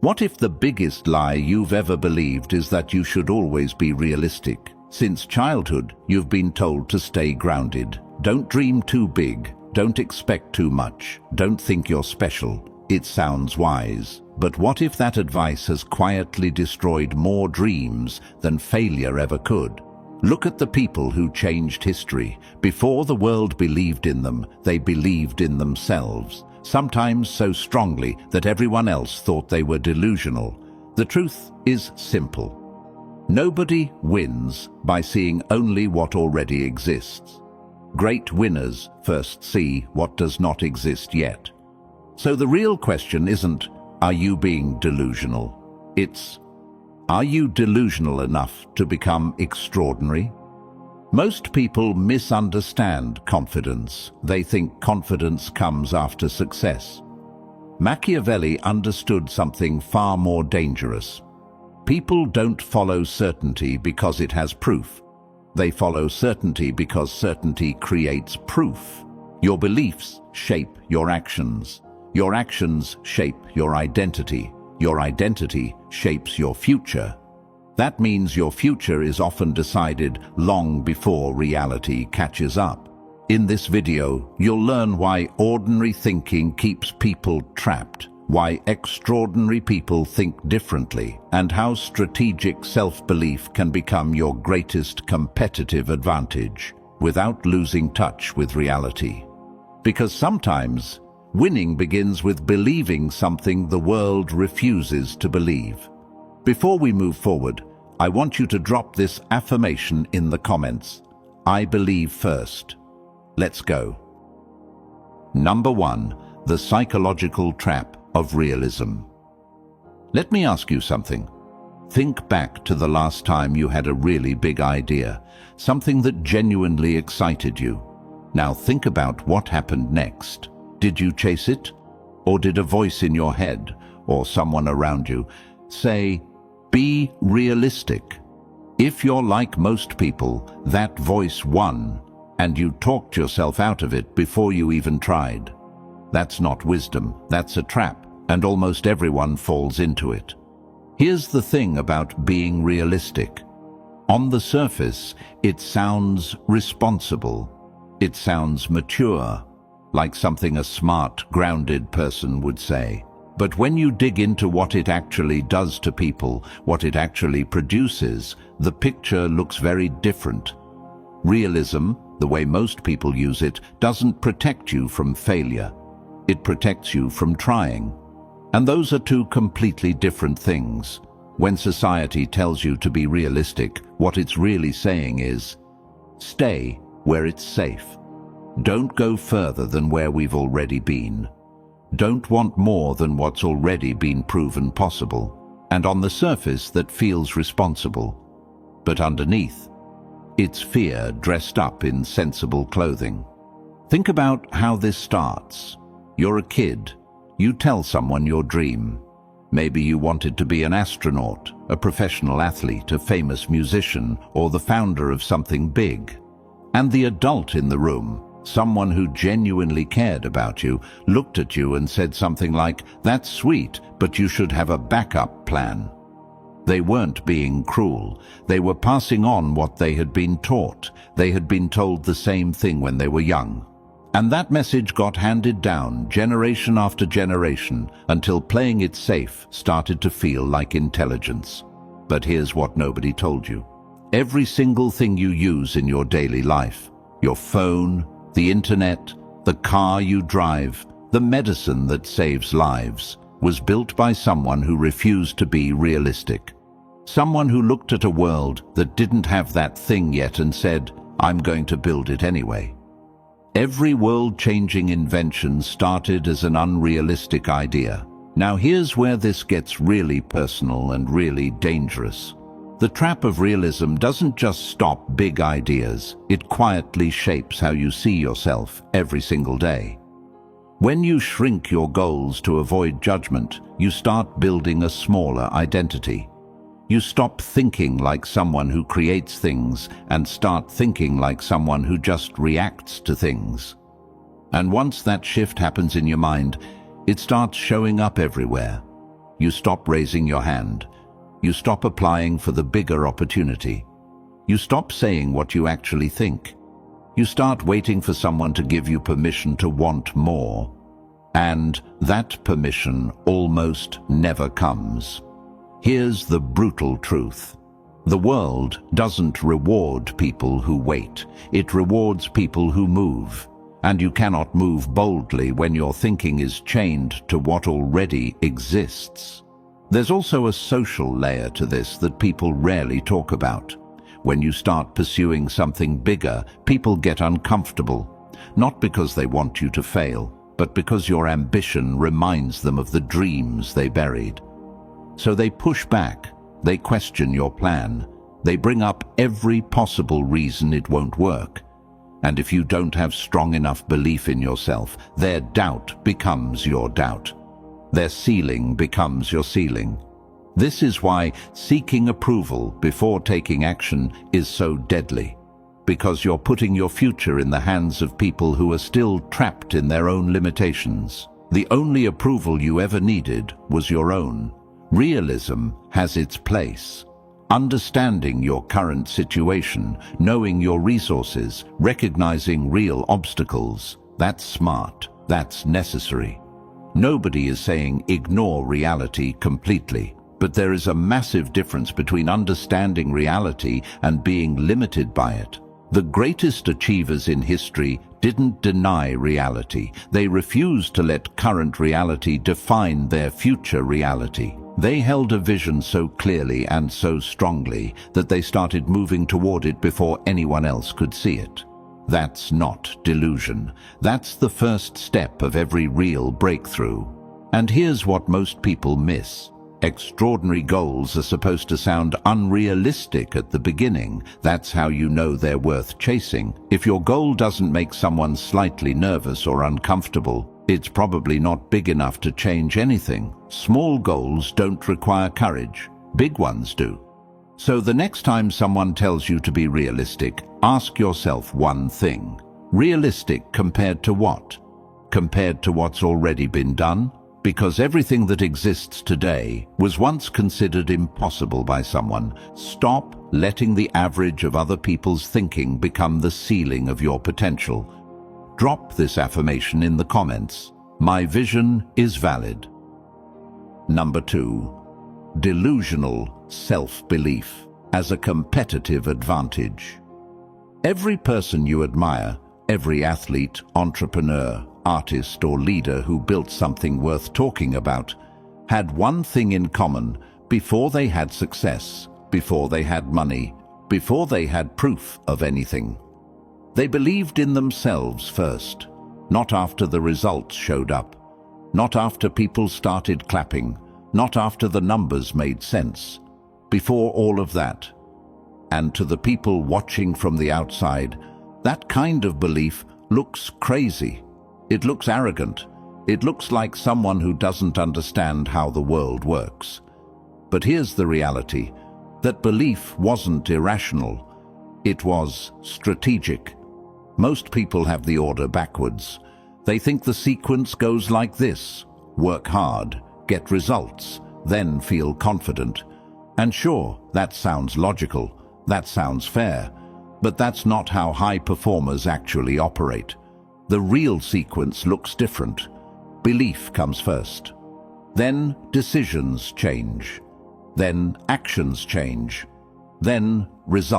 What if the biggest lie you've ever believed is that you should always be realistic? Since childhood, you've been told to stay grounded. Don't dream too big. Don't expect too much. Don't think you're special. It sounds wise. But what if that advice has quietly destroyed more dreams than failure ever could? Look at the people who changed history. Before the world believed in them, they believed in themselves, sometimes so strongly that everyone else thought they were delusional. The truth is simple. Nobody wins by seeing only what already exists. Great winners first see what does not exist yet. So the real question isn't, are you being delusional? It's, are you delusional enough to become extraordinary? Most people misunderstand confidence. They think confidence comes after success. Machiavelli understood something far more dangerous. People don't follow certainty because it has proof. They follow certainty because certainty creates proof. Your beliefs shape your actions. Your actions shape your identity. Your identity shapes your future. That means your future is often decided long before reality catches up. In this video, you'll learn why ordinary thinking keeps people trapped, why extraordinary people think differently, and how strategic self-belief can become your greatest competitive advantage without losing touch with reality. Because sometimes, winning begins with believing something the world refuses to believe. Before we move forward, I want you to drop this affirmation in the comments. I believe first. Let's go. Number 1, the psychological trap of realism. Let me ask you something. Think back to the last time you had a really big idea, something that genuinely excited you. Now think about what happened next. Did you chase it? Or did a voice in your head, or someone around you, say, be realistic? If you're like most people, that voice won, and you talked yourself out of it before you even tried. That's not wisdom, that's a trap, and almost everyone falls into it. Here's the thing about being realistic. On the surface, it sounds responsible. It sounds mature, like something a smart, grounded person would say. But when you dig into what it actually does to people, what it actually produces, the picture looks very different. Realism, the way most people use it, doesn't protect you from failure. It protects you from trying. And those are two completely different things. When society tells you to be realistic, what it's really saying is, stay where it's safe. Don't go further than where we've already been. Don't want more than what's already been proven possible. And on the surface, that feels responsible. But underneath, it's fear dressed up in sensible clothing. Think about how this starts. You're a kid. You tell someone your dream. Maybe you wanted to be an astronaut, a professional athlete, a famous musician, or the founder of something big. And the adult in the room, someone who genuinely cared about you, looked at you and said something like, that's sweet, but you should have a backup plan. They weren't being cruel. They were passing on what they had been taught. They had been told the same thing when they were young. And that message got handed down generation after generation until playing it safe started to feel like intelligence. But here's what nobody told you. Every single thing you use in your daily life, your phone, the internet, the car you drive, the medicine that saves lives, was built by someone who refused to be realistic. Someone who looked at a world that didn't have that thing yet and said, I'm going to build it anyway. Every world-changing invention started as an unrealistic idea. Now here's where this gets really personal and really dangerous. The trap of realism doesn't just stop big ideas, it quietly shapes how you see yourself every single day. When you shrink your goals to avoid judgment, you start building a smaller identity. You stop thinking like someone who creates things and start thinking like someone who just reacts to things. And once that shift happens in your mind, it starts showing up everywhere. You stop raising your hand. You stop applying for the bigger opportunity. You stop saying what you actually think. You start waiting for someone to give you permission to want more. And that permission almost never comes. Here's the brutal truth. The world doesn't reward people who wait. It rewards people who move. And you cannot move boldly when your thinking is chained to what already exists. There's also a social layer to this that people rarely talk about. When you start pursuing something bigger, people get uncomfortable, not because they want you to fail, but because your ambition reminds them of the dreams they buried. So they push back, they question your plan, they bring up every possible reason it won't work. And if you don't have strong enough belief in yourself, their doubt becomes your doubt. Their ceiling becomes your ceiling. This is why seeking approval before taking action is so deadly. Because you're putting your future in the hands of people who are still trapped in their own limitations. The only approval you ever needed was your own. Realism has its place. Understanding your current situation, knowing your resources, recognizing real obstacles, that's smart, that's necessary. Nobody is saying ignore reality completely. But there is a massive difference between understanding reality and being limited by it. The greatest achievers in history didn't deny reality. They refused to let current reality define their future reality. They held a vision so clearly and so strongly that they started moving toward it before anyone else could see it. That's not delusion. That's the first step of every real breakthrough. And here's what most people miss. Extraordinary goals are supposed to sound unrealistic at the beginning. That's how you know they're worth chasing. If your goal doesn't make someone slightly nervous or uncomfortable, it's probably not big enough to change anything. Small goals don't require courage. Big ones do. So the next time someone tells you to be realistic, ask yourself one thing. Realistic compared to what? Compared to what's already been done? Because everything that exists today was once considered impossible by someone. Stop letting the average of other people's thinking become the ceiling of your potential. Drop this affirmation in the comments. My vision is valid. Number 2. Delusional self-belief as a competitive advantage. Every person you admire, every athlete, entrepreneur, artist or leader who built something worth talking about, had one thing in common before they had success, before they had money, before they had proof of anything. They believed in themselves first, not after the results showed up, not after people started clapping, not after the numbers made sense. Before all of that. And to the people watching from the outside, that kind of belief looks crazy. It looks arrogant. It looks like someone who doesn't understand how the world works. But here's the reality. That belief wasn't irrational. It was strategic. Most people have the order backwards. They think the sequence goes like this. Work hard, get results, then feel confident. And sure, that sounds logical. That sounds fair. But that's not how high performers actually operate. The real sequence looks different. Belief comes first. Then decisions change. Then actions change. Then results.